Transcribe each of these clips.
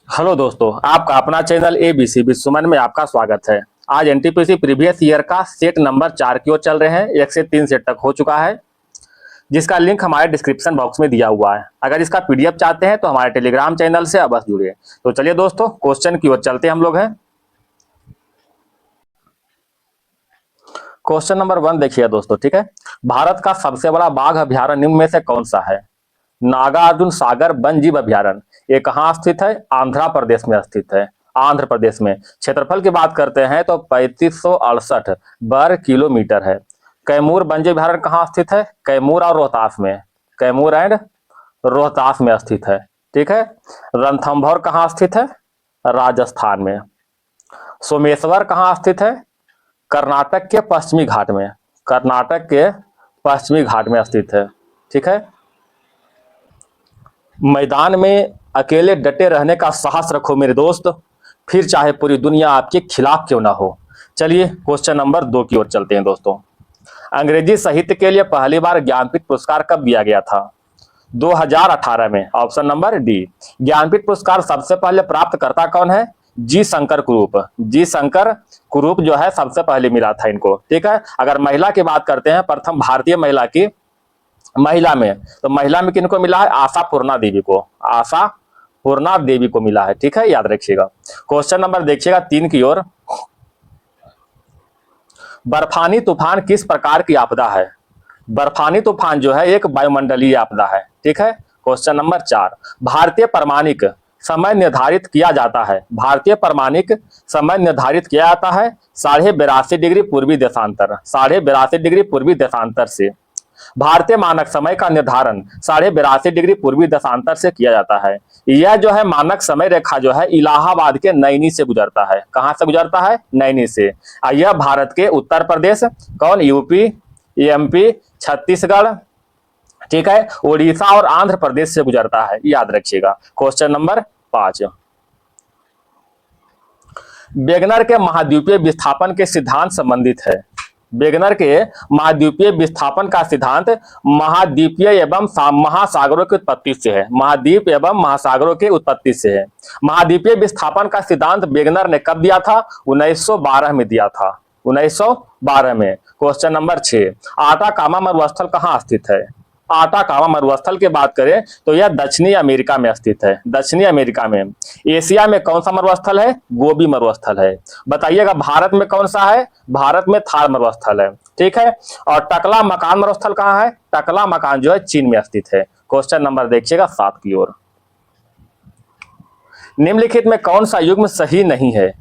Hello दोस्तों, आपका अपना चैनल एबीसी विश्वमन में आपका स्वागत है। आज एनटीपीसी प्रीवियस ईयर का सेट नंबर 4 की ओर चल रहे हैं। 1 से 3 सेट तक हो चुका है, जिसका लिंक हमारे डिस्क्रिप्शन बॉक्स में दिया हुआ है। अगर इसका पीडीएफ चाहते हैं तो हमारे टेलीग्राम चैनल से अवश्य जुड़िए। तो चलिए दोस्तों, क्वेश्चन की ओर चलते हम लोग हैं। क्वेश्चन नंबर 1 देखिए दोस्तों, ठीक है। भारत का सबसे बड़ा बाघ अभ्यारण्य निम्न में से कौन सा है? नागार्जुन सागर वन जीव अभ्यारण्य। ये कहाँ स्थित है? आंध्र प्रदेश में स्थित है। आंध्र प्रदेश में। क्षेत्रफल की बात करते हैं तो 3568 वर्ग किलोमीटर है। कैमूर वन जीव अभ्यारण्य कहाँ स्थित है? कैमूर और रोहतास में। कैमूर एंड रोहतास में स्थित है, ठीक है। रणथंभौर कहाँ स्थित है? राजस्थान में। सोमेश्वर कहाँ स्थित है? कर्नाटक के पश्चिमी घाट में। कर्नाटक के पश्चिमी घाट में स्थित है, ठीक है। मैदान में अकेले डटे रहने का साहस रखो मेरे दोस्त, फिर चाहे पूरी दुनिया आपके खिलाफ क्यों ना हो। चलिए क्वेश्चन नंबर 2 की ओर चलते हैं दोस्तों। अंग्रेजी साहित्य के लिए पहली बार ज्ञानपीठ पुरस्कार कब दिया गया था? 2018 में। Option number D. ज्ञानपीठ पुरस्कार सबसे पहले प्राप्तकर्ता कौन है? जी शंकर कुरूप। जी शंकर कुरूप जो है सबसे पहले मिला था इनको, ठीक है। अगर महिला की बात करते हैं, प्रथम भारतीय महिला में किनको मिला है? आशा पूर्णा देवी को। आशा पूर्णा देवी को मिला है, ठीक है, याद रखिएगा। क्वेश्चन नंबर देखिएगा 3 की ओर। बर्फानी तूफान किस प्रकार की आपदा है? बर्फानी तूफान जो है एक वायुमंडलीय आपदा है, ठीक है। Question number 4। भारतीय परमाणिक समय निर्धारित किया जाता है। भारतीय परमाणिक समय निर्धारित किया जाता है 82.5 डिग्री पूर्वी देशांतर। 82.5 डिग्री पूर्वी देशांतर से। भारतीय मानक समय का निर्धारण 82.5 डिग्री पूर्वी देशांतर से किया जाता है। यह जो है मानक समय रेखा जो है इलाहाबाद के नैनी से गुजरता है। कहां से गुजरता है? नैनी से। यह भारत के उत्तर प्रदेश, कौन, यूपी, एमपी, छत्तीसगढ़, ठीक है, उड़ीसा और आंध्र प्रदेश से गुजरता है, याद रखिएगा। Question number 5। वेगनर के महाद्वीपीय विस्थापन के सिद्धांत संबंधित है। वेगनर के महाद्वीपीय विस्थापन का सिद्धांत महाद्वीपीय एवं महासागरों की उत्पत्ति से है। महाद्वीप एवं महासागरों की उत्पत्ति से है। महाद्वीपीय विस्थापन का सिद्धांत वेगनर ने कब दिया था? 1912 में दिया था। 1912 में। Question number 6। आटाकामा मरुस्थल कहाँ स्थित है? आटाकामा मरुस्थल की बात करें तो यह दक्षिणी अमेरिका में स्थित है। दक्षिणी अमेरिका में। एशिया में कौन सा मरुस्थल है? गोबी मरुस्थल है। बताइएगा भारत में कौन सा है? भारत में थार मरुस्थल है, ठीक है। और टकला मकान मरुस्थल कहाँ है? टकला मकान जो है चीन में स्थित है। क्वेश्चन नंबर देखिएगा 7 की ओर। निम्नलिखित में कौन सा युग्म सही नहीं है?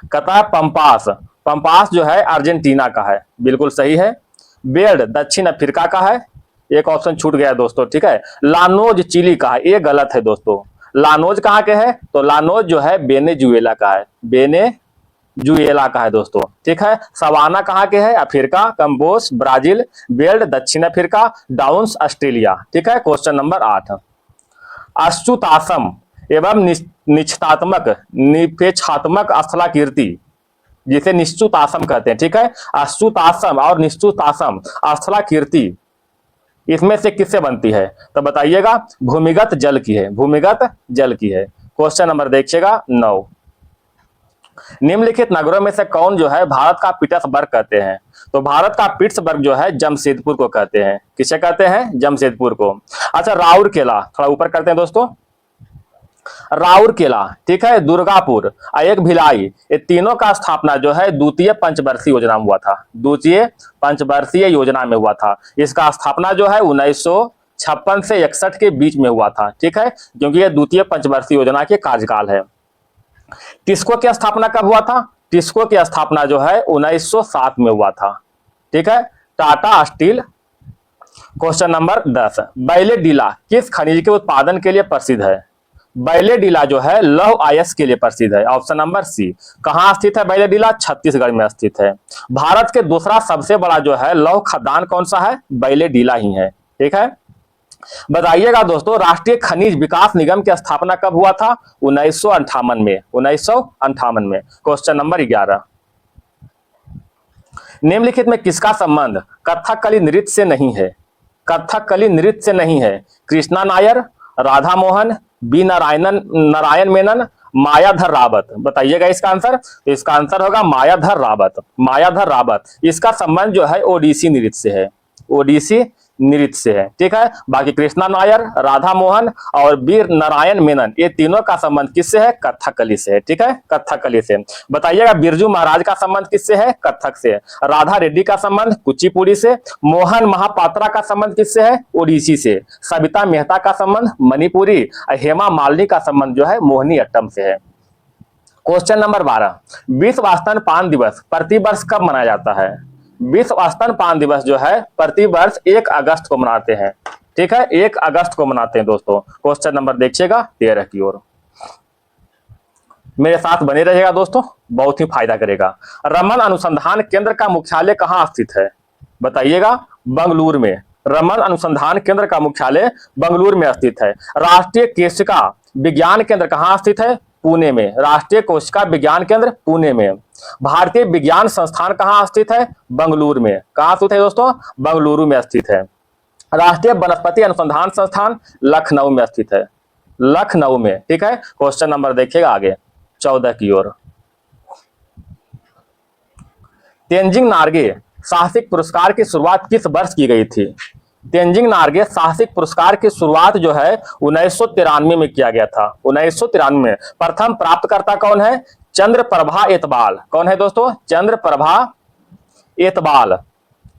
कहता है पंपास। पंपास जो है अर्जेंटीना का है, बिल्कुल सही है। बेल्ट दक्षिण अफ्रीका का है, एक ऑप्शन छूट गया दोस्तों, ठीक है। लानोज चिली का है, ये गलत है दोस्तों। लानोज कहाँ के है? तो लानोज जो है वेनेजुएला का है। वेनेजुएला का है दोस्तों, ठीक है। सवाना कहाँ के है? अफ्रीका। कंबोज ब्राजील। बेल्ट दक्षिण अफ्रीका। डाउन्स ऑस्ट्रेलिया, ठीक है। Question number 8। अच्युतासम एवं निश्चितात्मक निपेक्षात्मक स्थलाकृति, जिसे निश्चित आसम कहते हैं, ठीक है। अच्युतासम और निश्चित आसम स्थलाकृति इसमें से किससे बनती है? तो बताइएगा। भूमिगत जल की है। भूमिगत जल की है। क्वेश्चन नंबर देखिएगा 9। निम्नलिखित नगरों में से कौन जो है भारत का पीटर्सबर्ग कहते हैं? तो भारत का पीटर्सबर्ग जो है जमशेदपुर को कहते हैं। किसे कहते हैं? जमशेदपुर को। अच्छा, राउरकेला थोड़ा ऊपर करते हैं दोस्तों। राउरकेला, ठीक है, दुर्गापुर और एक भिलाई, ये तीनों का स्थापना जो है द्वितीय पंचवर्षीय योजना में हुआ था। द्वितीय पंचवर्षीय योजना में हुआ था। इसका स्थापना जो है 1956 से 61 के बीच में हुआ था, ठीक है, क्योंकि ये द्वितीय पंचवर्षीय योजना के कार्यकाल है। टिस्को की स्थापना कब हुआ था? टिस्को की स्थापना जो है 1907 में हुआ था, ठीक है। टाटा स्टील। Question number 10। बैलेडीला किस खनिज के उत्पादन के लिए प्रसिद्ध है? बैलेडीला जो है लौह अयस्क के लिए प्रसिद्ध है। Option number C. कहां स्थित है बैलेडीला? छत्तीसगढ़ में स्थित है। भारत के दूसरा सबसे बड़ा जो है लौह खदान कौन सा है? बैलेडीला ही है, ठीक है। बताइएगा दोस्तों, राष्ट्रीय खनिज विकास निगम की स्थापना कब हुआ था? 1958 में। 1958 में। Question number 11। निम्नलिखित में किसका संबंध कथकली नृत्य से नहीं है? कथकली नृत्य से नहीं है। कृष्णा नायर, राधा मोहन, बी नारायण मेनन मायाधर रावत, बताइएगा इसका आंसर। तो इसका आंसर होगा मायाधर रावत, मायाधर रावत। इसका संबंध जो है ओडिसी नृत्य से है, ओडिसी नृत्य से है, ठीक है। बाकी कृष्णा नायर, राधा मोहन और वीर नारायण मेनन, ये तीनों का संबंध किससे है? कथकली से है, ठीक है, कथकली से। बताइएगा बिरजू महाराज का संबंध किससे है? कथक से। राधा रेड्डी का संबंध कुचिपुड़ी से। मोहन महापात्रा का संबंध किससे है? ओडिसी से। सविता मेहता का संबंध मणिपुरी। हेमा मालिनी का संबंध जो है मोहिनी अट्टम से है। क्वेश्चन नंबर 12, विश्व स्तनपान दिवस प्रतिवर्ष कब मनाया जाता है? विश्व स्तनपान दिवस जो है प्रतिवर्ष 1 अगस्त को मनाते हैं, ठीक है, 1 अगस्त को मनाते हैं दोस्तों। क्वेश्चन नंबर देखिएगा 13 की ओर, मेरे साथ बने रहिएगा दोस्तों, बहुत ही फायदा करेगा। रमन अनुसंधान केंद्र का मुख्यालय कहाँ स्थित है? बताइएगा, बंगलुरु में। रमन अनुसंधान केंद्र का मुख्यालय बंगलुरु में स्थित है। राष्ट्रीय कोशिका विज्ञान केंद्र कहाँ स्थित है? पुणे में। राष्ट्रीय कोशिका विज्ञान केंद्र पुणे में। भारतीय विज्ञान संस्थान कहाँ स्थित है? बंगलुरु में। कहाँ स्थित है दोस्तों? बंगलुरु में स्थित है। राष्ट्रीय वनस्पति अनुसंधान संस्थान लखनऊ में स्थित है, लखनऊ में, ठीक है। क्वेश्चन नंबर देखिएगा आगे 14 की ओर। तेंजिंग नार्गे साहसिक पुरस्कार की शुरुआत किस वर्ष की गई थी? तेंजिंग नार्गे साहसिक पुरस्कार की शुरुआत जो है 1993 में किया गया था, 1993 में। प्रथम प्राप्तकर्ता कौन है? चंद्रप्रभा एतबाल। कौन है दोस्तों? चंद्रप्रभा एतबाल।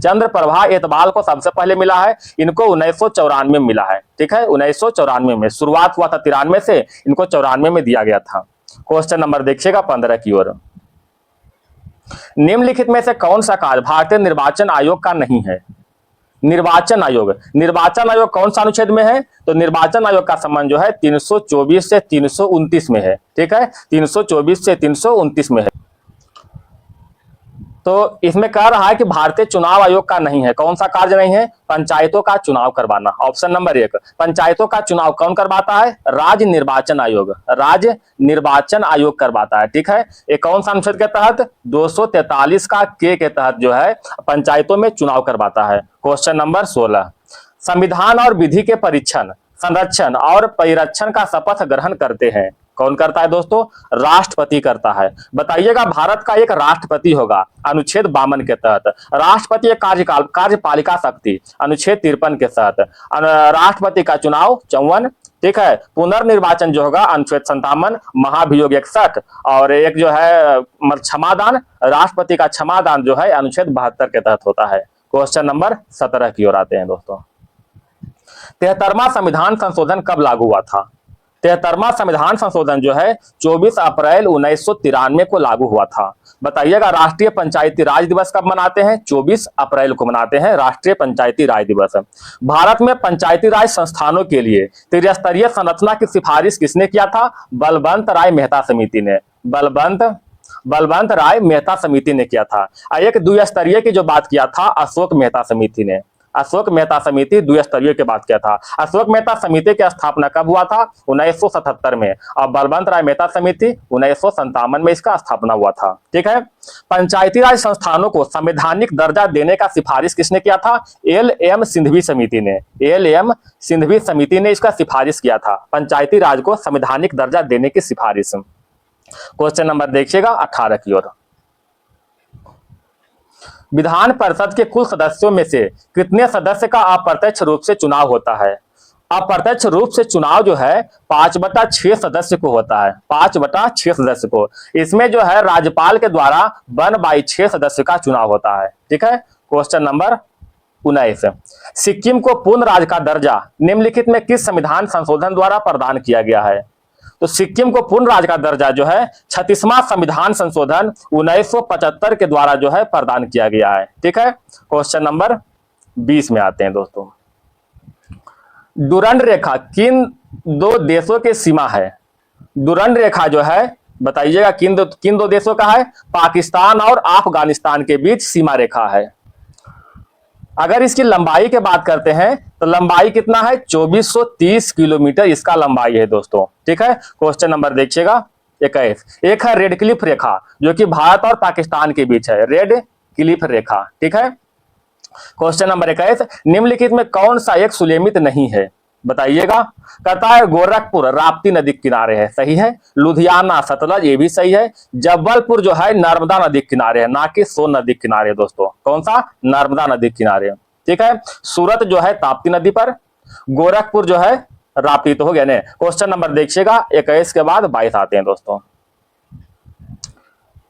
चंद्रप्रभा एतबाल को सबसे पहले मिला है, इनको 1994 में मिला है, ठीक है, 1994 में। शुरुआत हुआ था 93 से, इनको 94 में दिया गया था। क्वेश्चन नंबर देखिएगा 15 की ओर। निम्नलिखित में से कौन सा कार्य भारतीय निर्वाचन आयोग का नहीं है? निर्वाचन आयोग, निर्वाचन आयोग कौन सा अनुच्छेद में है? तो निर्वाचन आयोग का संबंध जो है 324 से 329 में है, ठीक है, 324 से 329 में है। तो इसमें कह रहा है कि भारतीय चुनाव आयोग का नहीं है। कौन सा कार्य नहीं है? पंचायतों का चुनाव करवाना। ऑप्शन नंबर 1, पंचायतों का चुनाव कौन करवाता है? राज्य निर्वाचन आयोग, राज्य निर्वाचन आयोग करवाता है, ठीक है। ये कौन सा अनुच्छेद के तहत? 243 का के तहत जो है पंचायतों में चुनाव करवाता है। क्वेश्चन नंबर 16, संविधान और विधि के परीक्षण, संरक्षण और परिरक्षण का शपथ ग्रहण करते हैं, कौन करता है दोस्तों? राष्ट्रपति करता है। बताइएगा, भारत का एक राष्ट्रपति होगा अनुच्छेद 52 के तहत। राष्ट्रपति एक कार्यकाल कार्यपालिका शक्ति अनुच्छेद 53 के तहत। राष्ट्रपति का चुनाव 54, ठीक है। पुनर्निर्वाचन जो होगा अनुच्छेद 57, महाभियोग 61 और एक जो है क्षमादान, राष्ट्रपति का क्षमादान जो है अनुच्छेद 72 के तहत होता है। क्वेश्चन नंबर 17 की ओर आते हैं दोस्तों। 73वां संविधान संशोधन कब लागू हुआ था? 73वां संविधान संशोधन जो है 24 अप्रैल 1993 को लागू हुआ था। बताइएगा, राष्ट्रीय पंचायती राज दिवस कब मनाते हैं? 24 अप्रैल को मनाते हैं राष्ट्रीय पंचायती राज दिवस। भारत में पंचायती राज संस्थानों के लिए त्रिस्तरीय संरचना की सिफारिश किसने किया था? बलवंत राय मेहता समिति ने, बलवंत राय मेहता समिति ने किया था। एक द्विस्तरीय की जो बात किया था अशोक मेहता समिति ने, अशोक मेहता समिति द्विस्तरीय की बात किया था। अशोक मेहता समिति की स्थापना कब हुआ था? 1977 में। और बलवंत राय मेहता समिति 1957 में इसका स्थापना हुआ था, ठीक है। पंचायती राज संस्थानों को संवैधानिक दर्जा देने का सिफारिश किसने किया था? एल.एम. सिंघवी समिति ने, एल.एम. सिंघवी समिति ने इसका सिफारिश किया था, पंचायती राज को संवैधानिक दर्जा देने की सिफारिश। क्वेश्चन नंबर देखिएगा 18 की ओर। विधान परिषद के कुल सदस्यों में से कितने सदस्य का अप्रत्यक्ष रूप से चुनाव होता है? अप्रत्यक्ष रूप से चुनाव जो है 5/6 सदस्य को होता है, 5/6 सदस्य को। इसमें जो है राज्यपाल के द्वारा 1/6 सदस्य का चुनाव होता है, ठीक है। क्वेश्चन नंबर 19, सिक्किम को पूर्ण राज्य का दर्जा निम्नलिखित में किस संविधान संशोधन द्वारा प्रदान किया गया है? तो सिक्किम को पूर्ण राज्य का दर्जा जो है 36वां संविधान संशोधन 1975 के द्वारा जो है प्रदान किया गया है, ठीक है। क्वेश्चन नंबर 20 में आते हैं दोस्तों। डुरंड रेखा किन दो देशों की सीमा है? डुरंड रेखा जो है बताइएगा किन दो देशों का है? पाकिस्तान और अफगानिस्तान के बीच सीमा रेखा है। अगर इसकी लंबाई की बात करते हैं तो लंबाई कितना है? 2430 किलोमीटर इसका लंबाई है दोस्तों, ठीक है। क्वेश्चन नंबर देखिएगा 21, एक है रेड क्लिफ रेखा जो कि भारत और पाकिस्तान के बीच है, रेड क्लिफ रेखा, ठीक है। क्वेश्चन नंबर 21, निम्नलिखित में कौन सा एक सुलेमित नहीं है? बताइएगा। कहता है गोरखपुर राप्ती नदी के किनारे है, सही है। लुधियाना सतलज, ये भी सही है। जबलपुर जो है नर्मदा नदी के किनारे है, ना कि सोन नदी के किनारे दोस्तों। कौन सा? नर्मदा नदी के किनारे, ठीक है। सूरत जो है ताप्ती नदी पर, गोरखपुर जो है राप्ती, तो हो गया ना। क्वेश्चन नंबर देखिएगा 21 के बाद 22 आते हैं दोस्तों।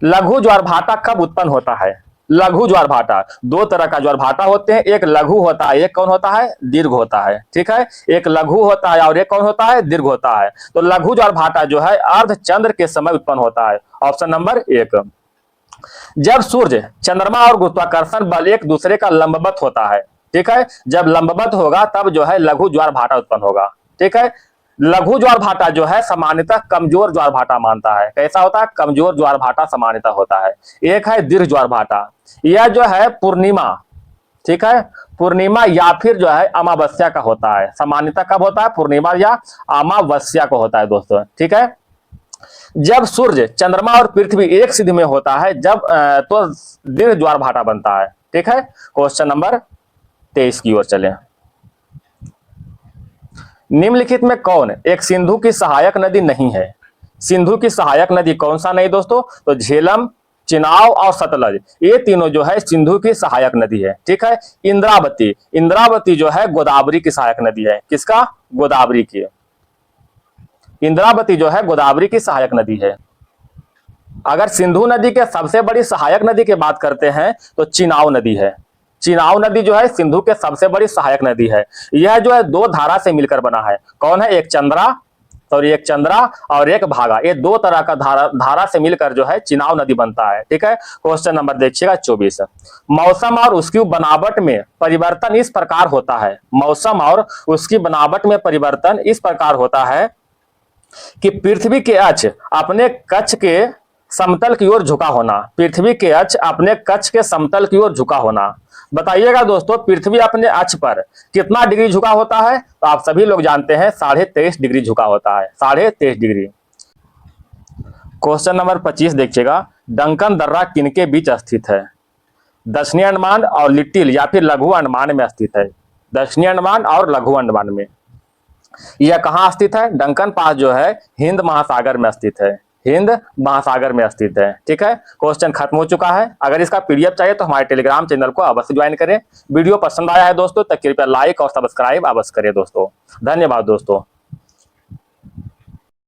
लघु ज्वार भाटा कब उत्पन्न होता है? लघु ज्वार भाटा, दो तरह का ज्वार भाटा होते हैं, एक लघु होता है, एक कौन होता है? दीर्घ होता है, ठीक है। एक लघु होता है और एक कौन होता है? दीर्घ होता है। तो लघु ज्वार भाटा जो है अर्धचंद्र के समय उत्पन्न होता है, ऑप्शन नंबर 1। जब सूर्य, चंद्रमा और गुरुत्वाकर्षण बल एक दूसरे का लंबवत होता है, ठीक है। जब लंबवत होगा तब जो है लघु ज्वार भाटा उत्पन्न होगा, ठीक है। लघु ज्वार भाटा जो है सामान्यतः कमजोर ज्वार भाटा मानता है। कैसा होता है? कमजोर ज्वार भाटा सामान्यतः होता है। एक है दीर्घ ज्वार भाटा, यह जो है पूर्णिमा, ठीक है, पूर्णिमा या फिर जो है अमावस्या का होता है। सामान्यतः कब होता है? पूर्णिमा या अमावस्या को होता है दोस्तों, ठीक है। जब सूर्य, चंद्रमा और पृथ्वी एक सिद्धि में होता है जब तो दीर्घ ज्वार भाटा बनता है, ठीक है। क्वेश्चन नंबर 23 की ओर चलें। निम्नलिखित में कौन एक सिंधु की सहायक नदी नहीं है? सिंधु की सहायक नदी कौन सा नहीं दोस्तों? तो झेलम, चिनाव और सतलज, ये तीनों जो है सिंधु की सहायक नदी है, ठीक है। इंद्रावती, इंद्रावती जो है गोदावरी की सहायक नदी है। किसका? गोदावरी की। इंद्रावती जो है गोदावरी की सहायक नदी है। अगर सिंधु नदी के सबसे बड़ी सहायक नदी की बात करते हैं तो चिनाव नदी है। चिनाव नदी जो है सिंधु के सबसे बड़ी सहायक नदी है। यह जो है दो धारा से मिलकर बना है। कौन है? एक चंद्रा और एक भागा, ये दो तरह का धारा से मिलकर जो है चिनाव नदी बनता है, ठीक है। क्वेश्चन नंबर देखिएगा 24। मौसम और उसकी बनावट में परिवर्तन इस प्रकार होता है, मौसम और उसकी बनावट में परिवर्तन इस प्रकार होता है कि पृथ्वी के अक्ष अपने कक्ष के समतल की ओर झुका होना, पृथ्वी के अक्ष अपने कक्ष के समतल की ओर झुका होना। बताइएगा दोस्तों, पृथ्वी अपने अक्ष पर कितना डिग्री झुका होता है? तो आप सभी लोग जानते हैं 23.5 डिग्री झुका होता है, 23.5 डिग्री। क्वेश्चन नंबर 25 देखिएगा। डंकन दर्रा किनके बीच स्थित है? दक्षिणी अंडमान और लिटिल या फिर लघु अंडमान में स्थित है। दक्षिणी अंडमान और लघु अंडमान में। यह कहाँ स्थित है? डंकन पास जो है हिंद महासागर में स्थित है, हिंद महासागर में स्थित है, ठीक है। क्वेश्चन खत्म हो चुका है। अगर इसका पीडीएफ चाहिए तो हमारे टेलीग्राम चैनल को अवश्य ज्वाइन करें। वीडियो पसंद आया है दोस्तों तो कृपया लाइक और सब्सक्राइब अवश्य करें दोस्तों। धन्यवाद दोस्तों।